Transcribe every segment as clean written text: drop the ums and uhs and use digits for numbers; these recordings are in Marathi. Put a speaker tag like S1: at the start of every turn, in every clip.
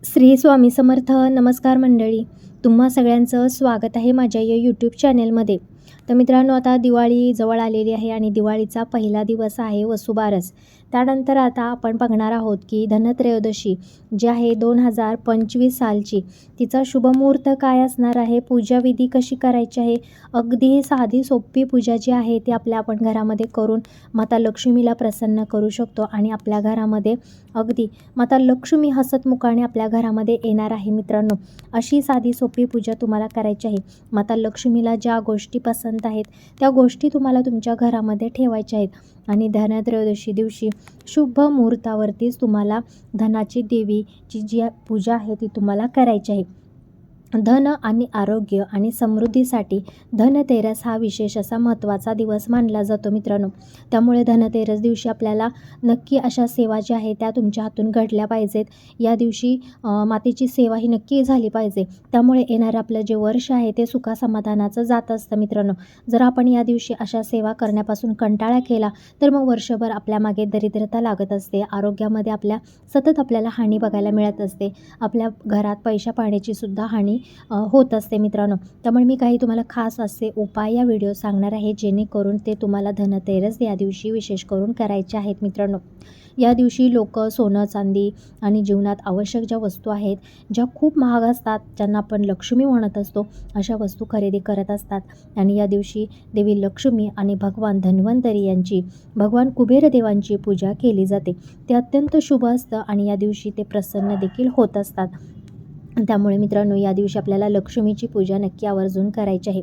S1: श्री स्वामी समर्थ. नमस्कार मंडळी, तुम्हा सगळ्यांचं स्वागत आहे माझ्या या यूट्यूब चॅनेलमध्ये. तर मित्रांनो, आता दिवाळी जवळ आलेली आहे आणि दिवाळीचा पहिला दिवस आहे वसुबारस. त्यानंतर आता आपण बघणार आहोत की धनत्रयोदशी जी आहे 2025 सालची, तिचा शुभमुहूर्त काय असणार आहे, पूजाविधी कशी करायची आहे. अगदी साधी सोपी पूजा जी आहे ती आपण घरामध्ये करून माता लक्ष्मीला प्रसन्न करू शकतो आणि आपल्या घरामध्ये अगदी माता लक्ष्मी हसतमुखाने आपल्या घरामध्ये येणार आहे. मित्रांनो, अशी साधी सोपी पूजा तुम्हाला करायची आहे. माता लक्ष्मीला ज्या गोष्टी पसंत आहेत त्या गोष्टी तुम्हाला तुमच्या घरामध्ये ठेवायच्या आहेत आणि धनत्रयोदशी दिवशी शुभ मुहूर्तावरतीच तुम्हाला धनाची देवीची जी पूजा आहे ती तुम्हाला करायची आहे. धन आणि आरोग्य आणि समृद्धीसाठी धनतेरस हा विशेष असा महत्त्वाचा दिवस मानला जातो मित्रांनो. त्यामुळे धनतेरस दिवशी आपल्याला नक्की अशा सेवा ज्या आहेत त्या तुमच्या हातून घडल्या पाहिजेत. या दिवशी मातेची सेवा ही नक्की झाली पाहिजे. त्यामुळे येणारं आपलं जे वर्ष आहे ते सुखासमाधानाचं जात असतं मित्रांनो. जर आपण या दिवशी अशा सेवा करण्यापासून कंटाळा केला तर मग वर्षभर आपल्या मागे दरिद्रता लागत असते. आरोग्यामध्ये सतत आपल्याला हानी बघायला मिळत असते. आपल्या घरात पैशा पाण्याची सुद्धा हानी होत असते मित्रांनो. त्यामुळे मी काही तुम्हाला खास असे उपाय या व्हिडिओ सांगणार आहे जेणेकरून ते तुम्हाला धनतेरस या दिवशी विशेष करून करायचे आहेत मित्रांनो. या दिवशी लोक सोनं चांदी आणि जीवनात आवश्यक ज्या वस्तू आहेत ज्या खूप महाग असतात, ज्यांना आपण लक्ष्मी म्हणत असतो, अशा वस्तू खरेदी करत असतात आणि या दिवशी देवी लक्ष्मी आणि भगवान धन्वंतरी यांची, भगवान कुबेरदेवांची पूजा केली जाते. ते अत्यंत शुभ असतं आणि या दिवशी ते प्रसन्न देखील होत असतात. त्यामुळे मित्रांनो, या दिवशी आपल्याला लक्ष्मीची पूजा नक्की आवर्जून करायची आहे.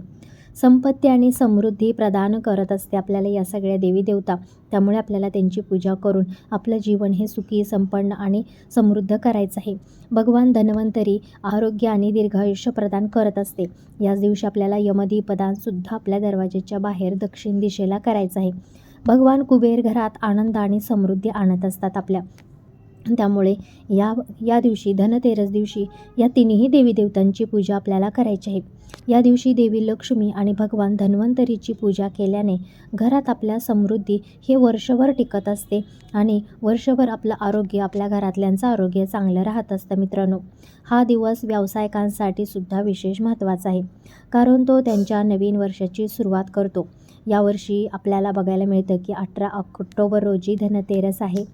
S1: संपत्ती आणि समृद्धी प्रदान करत असते आपल्याला या सगळ्या देवी देवता. त्यामुळे आपल्याला त्यांची पूजा करून आपलं जीवन हे सुखी, संपन्न आणि समृद्ध करायचं आहे. भगवान धन्वंतरी आरोग्य आणि दीर्घायुष्य प्रदान करत असते. याच दिवशी आपल्याला यमदीपदानसुद्धा आपल्या दरवाजेच्या बाहेर दक्षिण दिशेला करायचं आहे. भगवान कुबेर घरात आनंद आणि समृद्धी आणत असतात आपल्या. त्यामुळे या दिवशी धनतेरस दिवशी या तिन्ही देवी देवतांची पूजा आपल्याला करायची आहे. या दिवशी देवी लक्ष्मी आणि भगवान धन्वंतरीची पूजा केल्याने घरात आपल्या समृद्धी हे वर्षभर टिकत असते आणि वर्षभर आपलं आरोग्य, आपल्या घरातल्यांचं आरोग्य चांगलं राहत असतं मित्रांनो. हा दिवस व्यावसायिकांसाठी सुद्धा विशेष महत्त्वाचा आहे, कारण तो त्यांच्या नवीन वर्षाची सुरुवात करतो. यावर्षी आपल्याला बघायला मिळतं की 18 ऑक्टोबर रोजी धनतेरस आहे.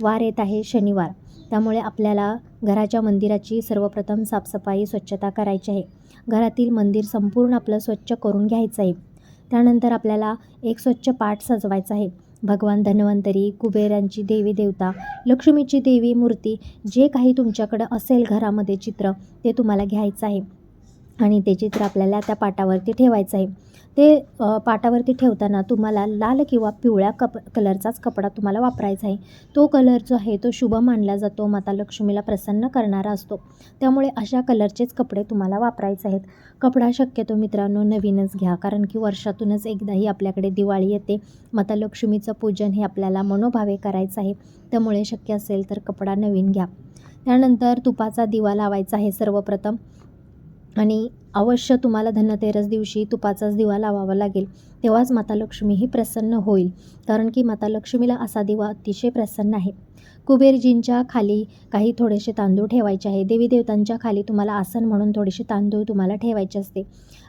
S1: वार येत आहे शनिवार. त्यामुळे आपल्याला घराच्या मंदिराची सर्वप्रथम साफसफाई, स्वच्छता करायची आहे. घरातील मंदिर संपूर्ण आपलं स्वच्छ करून घ्यायचं आहे. त्यानंतर आपल्याला एक स्वच्छ पाट सजवायचा आहे. भगवान धन्वंतरी, कुबेरांची देवी देवता, लक्ष्मीची देवी मूर्ती, जे काही तुमच्याकडं असेल घरामध्ये चित्र, ते तुम्हाला घ्यायचं आहे आणि ते चित्र आपल्याला त्या पाटावरती ठेवायचं आहे. ते पाटावरती ठेवताना तुम्हाला लाल किंवा पिवळ्या कलरचाच कपडा तुम्हाला वापरायचा आहे. तो कलर जो आहे तो शुभ मानला जातो, माता लक्ष्मीला प्रसन्न करणारा असतो. त्यामुळे अशा कलरचेच कपडे तुम्हाला वापरायचे आहेत. कपडा शक्यतो मित्रांनो नवीनच घ्या, कारण की वर्षातूनच एकदाही आपल्याकडे दिवाळी येते. माता लक्ष्मीचं पूजन हे आपल्याला मनोभावे करायचं आहे. त्यामुळे शक्य असेल तर कपडा नवीन घ्या. त्यानंतर तुपाचा दिवा लावायचा आहे सर्वप्रथम आणि अवश्य तुम्हाला धनतेरस दिवशी तुपाचाच दिवा लावावा लागेल. तेव्हाच माता लक्ष्मी ही प्रसन्न होईल, कारण की माता लक्ष्मीला असा दिवा अतिशय प्रसन्न आहे. कुबेरजींच्या खाली काही थोडेसे तांदूळ ठेवायचे आहे. देवी देवतांच्या खाली तुम्हाला आसन म्हणून थोडेसे तांदूळ तुम्हाला ठेवायचे असते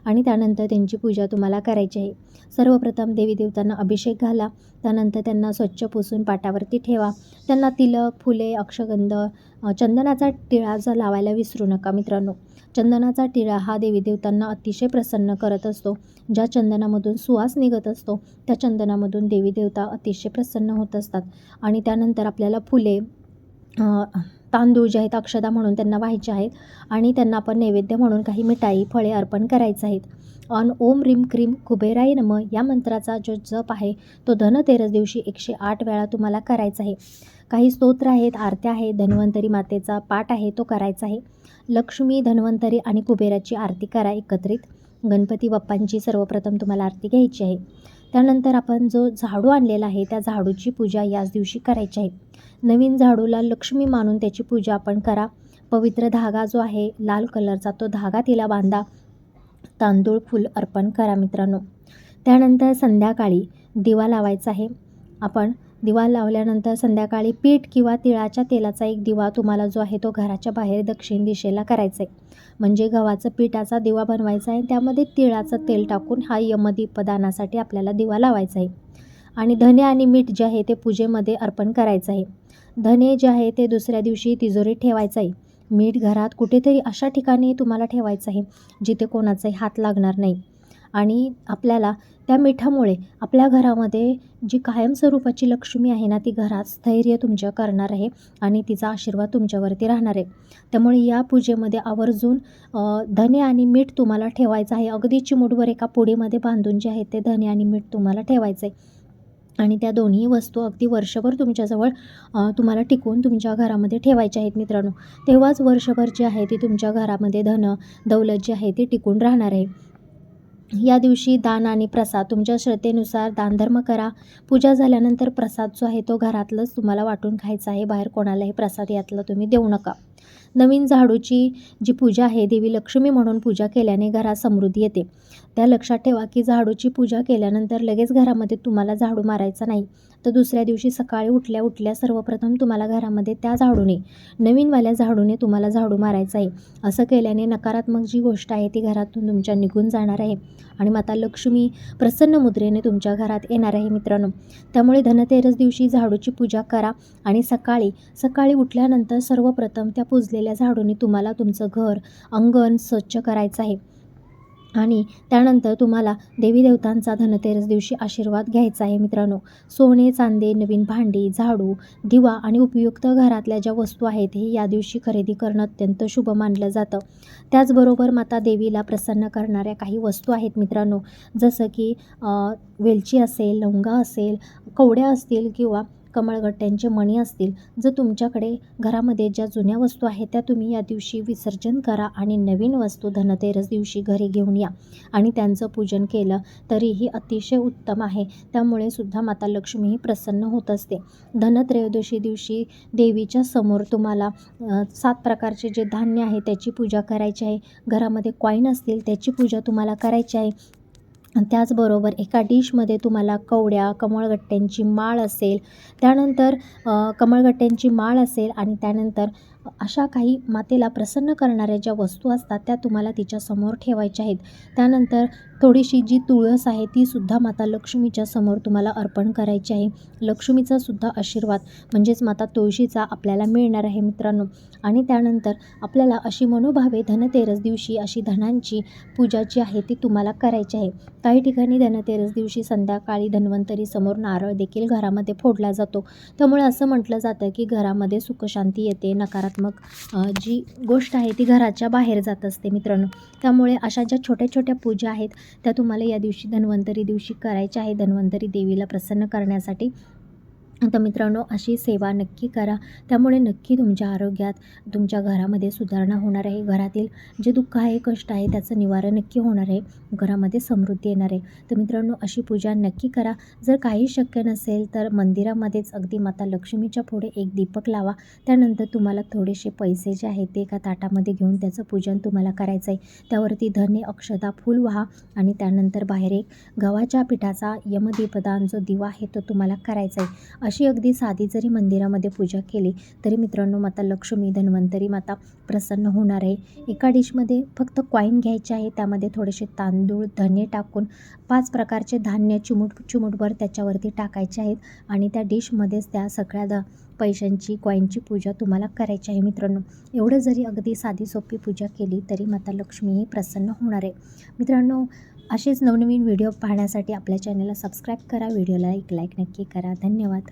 S1: आणि त्यानंतर त्यांची पूजा तुम्हाला करायची आहे. सर्वप्रथम देवी देवतांना अभिषेक घाला. त्यानंतर त्यांना स्वच्छ पुसून पाटावरती ठेवा. त्यांना तिलक, फुले, अक्षगंध, चंदनाचा टिळा जो लावायला विसरू नका मित्रांनो. चंदनाचा टिळा हा देवी देवतांना अतिशय प्रसन्न करत असतो. ज्या चंदनामधून सुवास निघत असतो त्या चंदनामधून देवी देवता अतिशय प्रसन्न होत असतात. आणि त्यानंतर आपल्याला फुले, तांदूळ जे आहेत अक्षदा म्हणून त्यांना व्हायचे आहेत आणि त्यांना आपण नैवेद्य म्हणून काही मिठाई, फळे अर्पण करायचं आहेत. आणि ओम ह्रीम क्रीम कुबेराय नमः या मंत्राचा जो जप आहे तो धनतेरस दिवशी 108 वेळा तुम्हाला करायचा आहे. काही स्तोत्र आहेत, आरत्या आहेत, धन्वंतरी मातेचा पाठ आहे तो करायचा आहे. लक्ष्मी, धन्वंतरी आणि कुबेराची आरती करा एकत्रित. गणपती बाप्पांची सर्वप्रथम तुम्हाला आरती घ्यायची आहे. त्यानंतर आपण जो झाडू आणलेला आहे त्या झाडूची पूजा याच दिवशी करायची आहे. नवीन झाडूला लक्ष्मी मानून त्याची पूजा आपण करा. पवित्र धागा जो आहे लाल कलरचा तो धागा तिला बांधा. तांदूळ, फूल अर्पण करा मित्रांनो. त्यानंतर संध्याकाळी दिवा लावायचा आहे. आपण दिवा लावल्यानंतर संध्याकाळी पीठ किंवा तिळाच्या तेलाचा एक दिवा तुम्हाला जो आहे तो घराच्या बाहेर दक्षिण दिशेला करायचा आहे. म्हणजे गव्हाचं पिठाचा दिवा बनवायचा आहे, त्यामध्ये तिळाचं तेल टाकून हा यमदीपदानासाठी आपल्याला दिवा लावायचा आहे. आणि धने आणि मीठ जे आहे ते पूजेमध्ये अर्पण करायचं आहे. धने जे आहे ते दुसऱ्या दिवशी तिजोरीत ठेवायचं आहे. मीठ घरात कुठेतरी अशा ठिकाणी तुम्हाला ठेवायचं आहे जिथे कोणाचाही हात लागणार नाही. आणि आपल्याला त्या मिठामुळे आपल्या घरामध्ये जी कायमस्वरूपाची लक्ष्मी आहे ना, ती घरात स्थैर्य तुमच्या करणार आहे आणि तिचा आशीर्वाद तुमच्यावरती राहणार आहे. त्यामुळे या पूजेमध्ये आवर्जून धने आणि मीठ तुम्हाला ठेवायचं आहे. अगदी चिमूटभर एका पुडीमध्ये बांधून जे आहे ते धने आणि मीठ तुम्हाला ठेवायचं आहे. आणि त्या दोन्ही वस्तू अगदी वर्षभर तुमच्याजवळ तुम्हाला टिकवून तुमच्या घरामध्ये ठेवायच्या आहेत मित्रांनो. तेव्हाच वर्षभर जे आहे ती तुमच्या घरामध्ये धन दौलत जी आहे ती टिकून राहणार आहे. या दिवशी दान आणि प्रसाद तुमच्या श्रद्धेनुसार दानधर्म करा. पूजा झाल्यानंतर प्रसाद जो आहे तो घरातलंच तुम्हाला वाटून खायचा आहे. बाहेर कोणालाही प्रसाद यातला तुम्ही देऊ नका. नवीन झाडूची जी पूजा आहे, देवी लक्ष्मी म्हणून पूजा केल्याने घरात समृद्धी येते. त्या लक्षात ठेवा की झाडूची पूजा केल्यानंतर लगेच घरामध्ये तुम्हाला झाडू मारायचा नाही, तर दुसऱ्या दिवशी सकाळी उठल्या सर्वप्रथम तुम्हाला घरामध्ये त्या झाडूने, नवीनवाल्या झाडूने तुम्हाला झाडू मारायचा आहे. असं केल्याने नकारात्मक जी गोष्ट आहे ती घरातून तुमच्या निघून जाणार आहे आणि माता लक्ष्मी प्रसन्न मुद्रेने तुमच्या घरात येणार आहे मित्रांनो. त्यामुळे धनतेरस दिवशी झाडूची पूजा करा आणि सकाळी उठल्यानंतर सर्वप्रथम त्या पुजलेल्या झाडूने तुम्हाला तुमचं घर, अंगण स्वच्छ करायचं आहे. आणि त्यानंतर तुम्हाला देवी देवतांचा धनतेरस दिवशी आशीर्वाद घ्यायचा आहे मित्रांनो. सोने, चांदी, नवीन भांडी, झाडू, दिवा आणि उपयुक्त घरातल्या ज्या वस्तू आहेत हे या दिवशी खरेदी करणं अत्यंत शुभ मानलं जातं. त्याचबरोबर माता देवीला प्रसन्न करणाऱ्या काही वस्तू आहेत मित्रांनो, जसं की वेलची असेल, लवंगा असेल, कवड्या असतील किंवा कमळगट्ट्यांचे मणी असतील. जर तुमच्याकडे घरामध्ये ज्या जुन्या वस्तू आहेत त्या तुम्ही या दिवशी विसर्जन करा आणि नवीन वस्तू धनतेरस दिवशी घरी घेऊन या आणि त्यांचं पूजन केलं तरीही अतिशय उत्तम आहे. त्यामुळे सुद्धा माता लक्ष्मी ही प्रसन्न होत असते. धनत्रयोदशी दिवशी देवीच्या समोर तुम्हाला 7 प्रकारचे जे धान्य आहे त्याची पूजा करायची आहे. घरामध्ये कॉईन असतील त्याची पूजा तुम्हाला करायची आहे. त्याचबरोबर एका डिशमध्ये तुम्हाला कवड्या, कमळगट्ट्यांची माळ असेल, त्यानंतर कमळगट्ट्यांची माळ असेल आणि त्यानंतर अशा काही मातेला प्रसन्न करणाऱ्या ज्या वस्तू असतात त्या तुम्हाला तिच्यासमोर ठेवायच्या आहेत. त्यानंतर थोडीशी जी तुळस आहे तीसुद्धा माता लक्ष्मीच्या समोर तुम्हाला अर्पण करायची आहे. लक्ष्मीचा सुद्धा आशीर्वाद म्हणजेच माता तुळशीचा आपल्याला मिळणार आहे मित्रांनो. आणि त्यानंतर आपल्याला अशी मनोभावे धनतेरस दिवशी अशी धनांची पूजा जी आहे ती तुम्हाला करायची आहे. काही ठिकाणी धनतेरस दिवशी संध्याकाळी धन्वंतरी समोर नारळ देखील घरामध्ये फोडला जातो. त्यामुळे असं म्हटलं जातं की घरामध्ये सुखशांती येते, नकारात्मक जी गोष्ट आहे ती घराच्या बाहेर जात असते मित्रांनो. त्यामुळे अशा ज्या छोट्या छोट्या पूजा आहेत त्या तुम्हाला या दिवशी धन्वंतरी दिवशी करायच्या आहे, धन्वंतरी देवीला प्रसन्न करण्यासाठी. तर मित्रांनो, अशी सेवा नक्की करा. त्यामुळे नक्की तुमच्या आरोग्यात, तुमच्या घरामध्ये सुधारणा होणार आहे. घरातील जे दुःख आहे, कष्ट आहे त्याचं निवारण नक्की होणार आहे. घरामध्ये समृद्धी येणार आहे. तर मित्रांनो, अशी पूजा नक्की करा. जर काही शक्य नसेल तर मंदिरामध्येच अगदी माता लक्ष्मीच्या पुढे एक दीपक लावा. त्यानंतर तुम्हाला थोडेसे पैसे जे आहेत ते एका ताटामध्ये घेऊन त्याचं पूजन तुम्हाला करायचं आहे. त्यावरती धने, अक्षता, फूल वाहा आणि त्यानंतर बाहेर एक गव्हाच्या पिठाचा यमदीपदान जो दिवा आहे तो तुम्हाला करायचा आहे. अशी अगदी साधी जरी मंदिरामध्ये पूजा केली तरी मित्रांनो माता लक्ष्मी, धन्वंतरी माता प्रसन्न होणार आहे. एका डिशमध्ये फक्त कॉईन घ्यायचे आहे, त्यामध्ये थोडेसे तांदूळ, धने टाकून 5 प्रकारचे धान्य चिमूटभर त्याच्यावरती टाकायचे आहेत आणि त्या डिशमध्येच त्या सगळ्या पैशांची, कॉईनची पूजा तुम्हाला करायची आहे मित्रांनो. एवढं जरी अगदी साधी सोपी पूजा केली तरी माता लक्ष्मी ही प्रसन्न होणार आहे. मित्रांनो, असेच नवनवीन व्हिडिओ पाहण्यासाठी आपल्या चॅनलला सबस्क्राईब करा, व्हिडिओला एक लाईक नक्की करा. धन्यवाद.